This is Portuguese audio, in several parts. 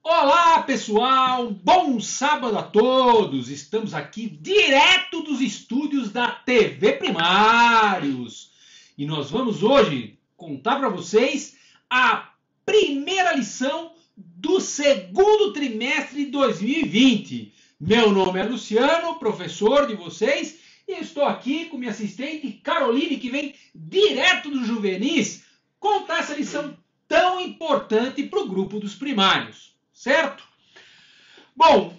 Olá, pessoal! Bom sábado a todos! Estamos aqui direto dos estúdios da TV Primários. E nós vamos hoje contar para vocês a primeira lição do segundo trimestre de 2020. Meu nome é Luciano, professor de vocês, e estou aqui com minha assistente Caroline, que vem direto do Juvenis, contar essa lição tão importante para o grupo dos primários. Certo? Bom,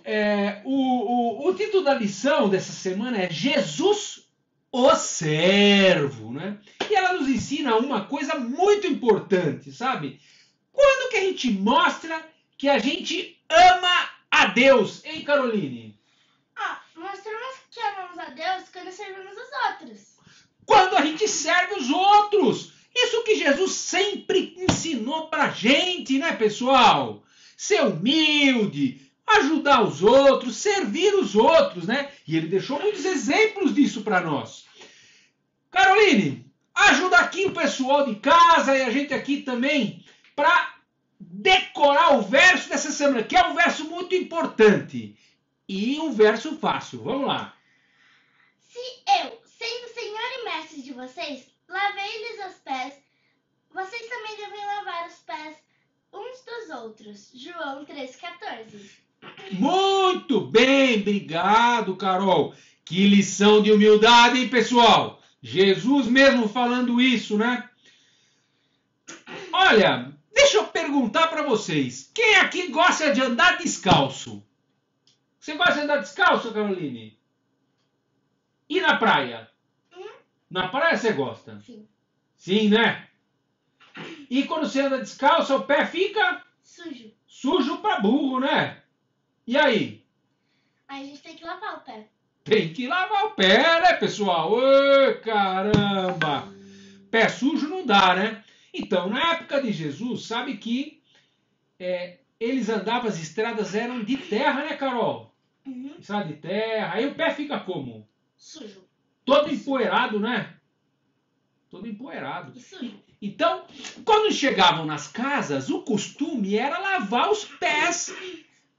o título da lição dessa semana é Jesus, o servo, né? E ela nos ensina uma coisa muito importante, sabe? Quando que a gente mostra que a gente ama a Deus, hein, Caroline? Mostramos que amamos a Deus quando servimos os outros. Quando a gente serve os outros. Isso que Jesus sempre ensinou pra gente, né, pessoal? Ser humilde, ajudar os outros, servir os outros, né? E ele deixou muitos exemplos disso para nós. Caroline, ajuda aqui o pessoal de casa e a gente aqui também para decorar o verso dessa semana, que é um verso muito importante e um verso fácil. Vamos lá. Se eu, sendo Senhor e Mestre de vocês, lavei-lhes os pés, vocês também devem lavar os pés uns dos outros. João 3,14. Muito bem, obrigado, Carol. Que lição de humildade, hein, pessoal? Jesus mesmo falando isso, né? Olha, deixa eu perguntar para vocês. Quem aqui gosta de andar descalço? Você gosta de andar descalço, Caroline? E na praia? Na praia você gosta? Sim. Sim, né? E quando você anda descalço, o pé fica Sujo. Sujo pra burro, né? E aí? Aí a gente tem que lavar o pé. Tem que lavar o pé, né, pessoal? Ô, caramba! Pé sujo não dá, né? Então, na época de Jesus, sabe que eles andavam, as estradas eram de terra, né, Carol? Estrada de terra. Aí o pé fica como? Sujo. Todo empoeirado, né? Todo empoeirado. E sujo. Então, quando chegavam nas casas, o costume era lavar os pés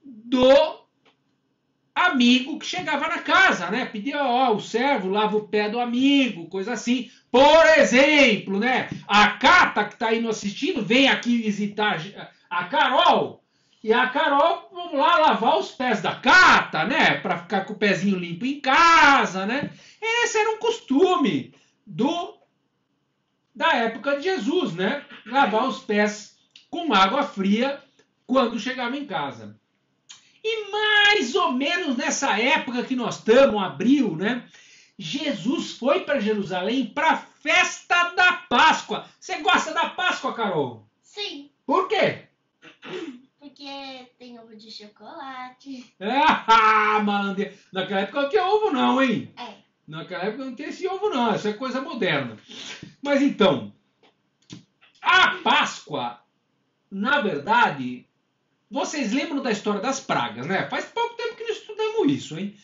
do amigo que chegava na casa, né? Pedia, o servo lava o pé do amigo, coisa assim. Por exemplo, né? A Cata, que está aí nos assistindo, vem aqui visitar a Carol. E a Carol, vamos lá lavar os pés da Cata, né? Para ficar com o pezinho limpo em casa, né? Esse era um costume da época de Jesus, né? Lavar os pés com água fria quando chegava em casa. E mais ou menos nessa época que nós estamos, abril, né? Jesus foi para Jerusalém para a festa da Páscoa. Você gosta da Páscoa, Carol? Sim. Por quê? Porque tem ovo de chocolate. Malandro. Naquela época não tinha ovo não, hein? É. Naquela época não tem esse ovo não, isso é coisa moderna. Mas então, a Páscoa, na verdade, vocês lembram da história das pragas, né? Faz pouco tempo que nós estudamos isso, hein?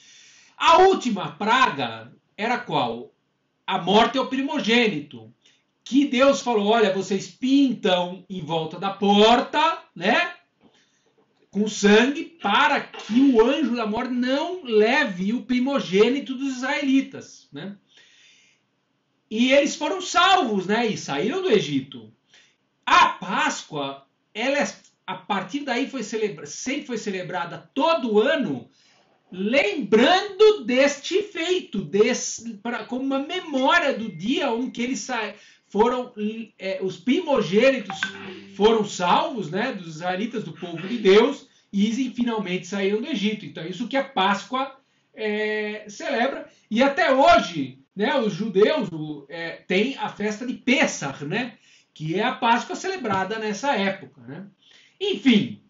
A última praga era qual? A morte ao primogênito. Que Deus falou, olha, vocês pintam em volta da porta, né? Com sangue, para que o anjo da morte não leve o primogênito dos israelitas, né? E eles foram salvos, né? E saíram do Egito. A Páscoa, a partir daí sempre foi celebrada todo ano, lembrando deste feito, como uma memória do dia em que eles foram, os primogênitos foram salvos, né, dos israelitas, do povo de Deus, e finalmente saíram do Egito. Então, isso que a Páscoa celebra. E até hoje, né, os judeus têm a festa de Pêssar, né, que é a Páscoa celebrada nessa época, né? Enfim,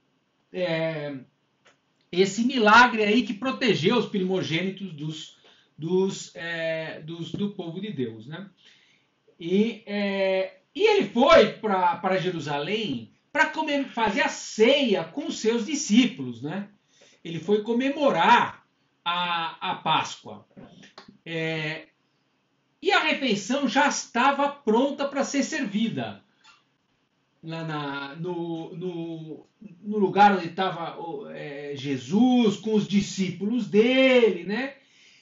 esse milagre aí que protegeu os primogênitos do povo de Deus, né? E ele foi para Jerusalém para fazer a ceia com os seus discípulos, né? Ele foi comemorar a Páscoa. E a refeição já estava pronta para ser servida. no lugar onde estava Jesus, com os discípulos dele, né?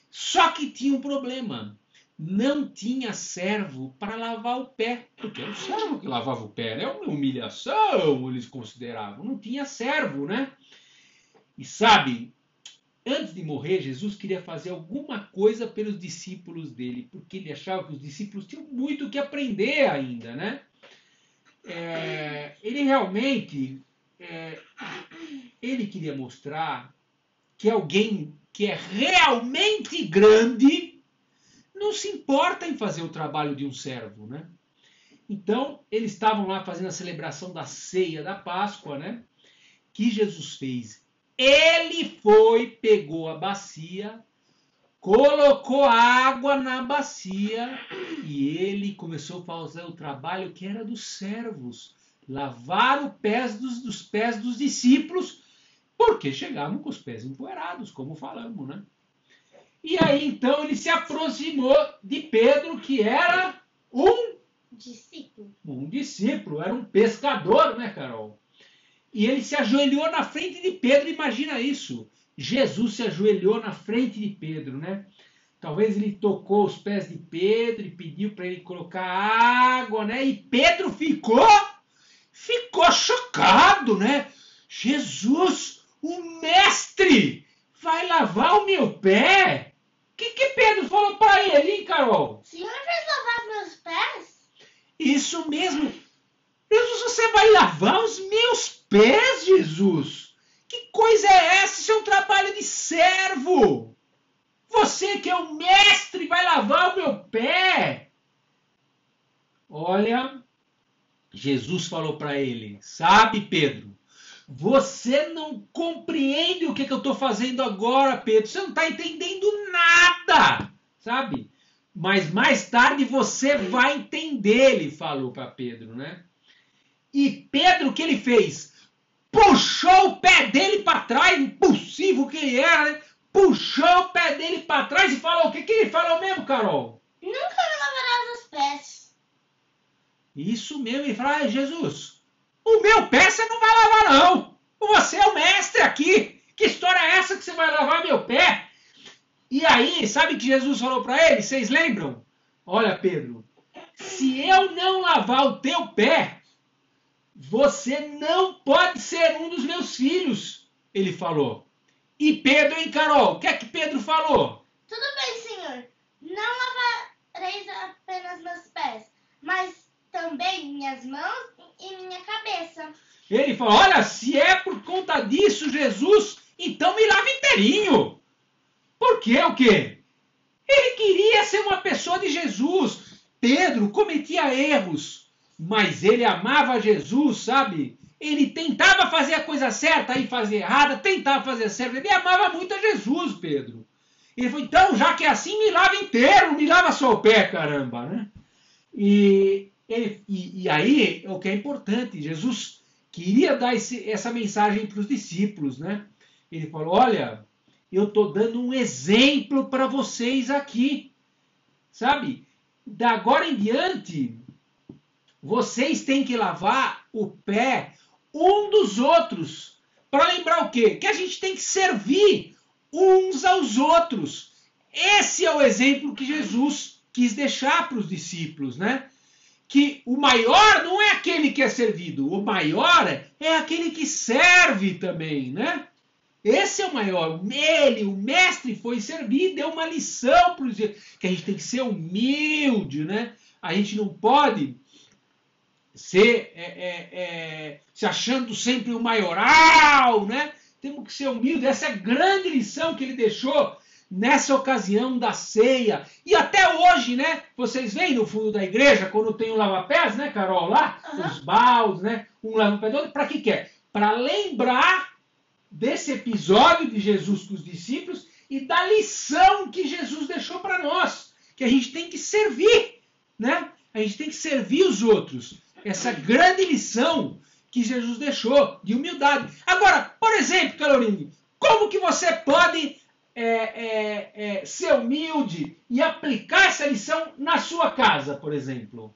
Só que tinha um problema. Não tinha servo para lavar o pé. Porque era o servo que lavava o pé, né? Uma humilhação, eles consideravam. Não tinha servo, né? E sabe, antes de morrer, Jesus queria fazer alguma coisa pelos discípulos dele, porque ele achava que os discípulos tinham muito o que aprender ainda, né? Ele realmente ele queria mostrar que alguém que é realmente grande não se importa em fazer o trabalho de um servo, né? Então, eles estavam lá fazendo a celebração da ceia da Páscoa, né? Que Jesus fez. Ele foi, pegou a bacia, colocou água na bacia e ele começou a fazer o trabalho que era dos servos. Lavar os pés dos pés dos discípulos, porque chegavam com os pés empoeirados, como falamos, né? E aí, então, ele se aproximou de Pedro, que era um discípulo, era um pescador, né, Carol? E ele se ajoelhou na frente de Pedro, imagina isso. Jesus se ajoelhou na frente de Pedro, né? Talvez ele tocou os pés de Pedro e pediu para ele colocar água, né? E Pedro ficou chocado, né? Jesus, o mestre, vai lavar o meu pé? O que Pedro falou para ele, hein, Carol? O senhor vai lavar meus pés? Isso mesmo. Jesus, você vai lavar os meus pés, Jesus? Que coisa é essa? Isso é um trabalho de servo. Você que é o mestre vai lavar o meu pé? Olha, Jesus falou para ele, sabe, Pedro, você não compreende o que eu estou fazendo agora, Pedro. Você não está entendendo nada, sabe? Mas mais tarde você vai entender, ele falou para Pedro, né? E Pedro, o que ele fez? Puxou o pé dele para trás, impossível que ele era, né? Puxou o pé dele para trás e falou, o que ele falou mesmo, Carol? Nunca me lavarás os pés. Isso mesmo, ele falou, Jesus, o meu pé você não vai lavar não. Você é o mestre aqui. Que história é essa que você vai lavar meu pé? E aí, sabe o que Jesus falou para ele? Vocês lembram? Olha, Pedro, se eu não lavar o teu pé, você não pode ser um dos meus filhos, ele falou. E Pedro, hein, Carol? O que é que Pedro falou? Tudo bem, senhor. Não lavareis apenas meus pés, mas também minhas mãos e minha cabeça. Ele falou, olha, se é por conta disso, Jesus, então me lava inteirinho. Por quê? O quê? Ele queria ser uma pessoa de Jesus. Pedro cometia erros, mas ele amava Jesus, sabe? Ele tentava fazer a coisa certa e fazer errada, tentava fazer certo. Ele amava muito a Jesus, Pedro. Ele falou, então, já que é assim, me lava inteiro, me lava só o pé, caramba, né? E aí, o que é importante, Jesus queria dar essa mensagem para os discípulos, né? Ele falou, olha, eu estou dando um exemplo para vocês aqui, sabe? Da agora em diante, vocês têm que lavar o pé um dos outros. Para lembrar o quê? Que a gente tem que servir uns aos outros. Esse é o exemplo que Jesus quis deixar para os discípulos, né? Que o maior não é aquele que é servido, o maior é aquele que serve também, né? Esse é o maior. Ele, o mestre, foi servir, deu uma lição para os que a gente tem que ser humilde, né? A gente não pode ser se achando sempre o maioral, né? Temos que ser humildes. Essa é a grande lição que ele deixou nessa ocasião da ceia. E até hoje, né? Vocês veem no fundo da igreja, quando tem o lava-pés, né, Carol? Lá, os baldes, né? Um lava-pés do outro. Para que é? Para lembrar desse episódio de Jesus com os discípulos e da lição que Jesus deixou para nós. Que a gente tem que servir, né? A gente tem que servir os outros. Essa grande lição que Jesus deixou de humildade. Agora, por exemplo, Caroline, como que você pode ser humilde e aplicar essa lição na sua casa, por exemplo?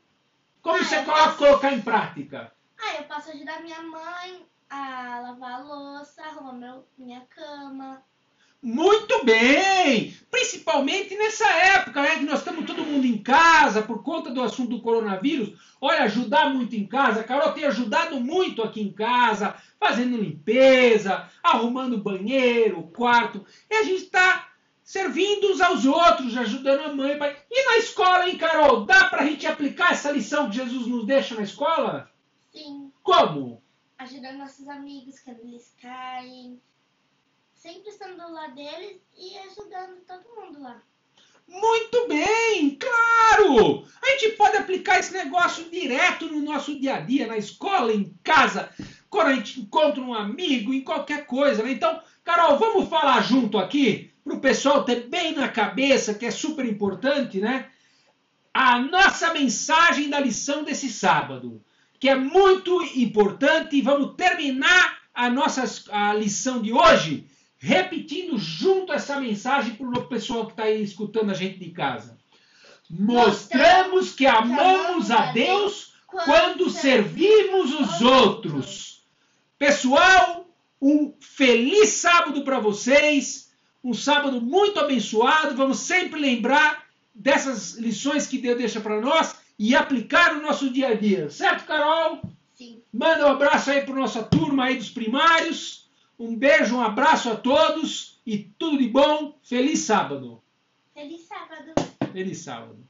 Como você pode colocar em prática? Eu posso ajudar minha mãe a lavar a louça, arrumar minha cama. Muito bem! Principalmente nessa época, né, que nós estamos todo mundo em casa por conta do assunto do coronavírus. Olha, ajudar muito em casa. A Carol tem ajudado muito aqui em casa, fazendo limpeza, arrumando banheiro, quarto. E a gente está servindo uns aos outros, ajudando a mãe. Pai. E na escola, hein, Carol? Dá para a gente aplicar essa lição que Jesus nos deixa na escola? Sim. Como? Ajudando nossos amigos quando eles caem. Sempre estando do lado deles e ajudando todo mundo lá. Muito bem, claro! A gente pode aplicar esse negócio direto no nosso dia a dia, na escola, em casa, quando a gente encontra um amigo, em qualquer coisa, né? Então, Carol, vamos falar junto aqui, para o pessoal ter bem na cabeça, que é super importante, né? A nossa mensagem da lição desse sábado, que é muito importante, e vamos terminar a lição de hoje repetindo junto essa mensagem para o pessoal que está aí escutando a gente de casa. Mostramos que amamos a Deus quando servimos os outros. Pessoal, um feliz sábado para vocês, um sábado muito abençoado. Vamos sempre lembrar dessas lições que Deus deixa para nós e aplicar no nosso dia a dia. Certo, Carol? Sim. Manda um abraço aí para nossa turma aí dos primários. Um beijo, um abraço a todos e tudo de bom. Feliz sábado. Feliz sábado. Feliz sábado.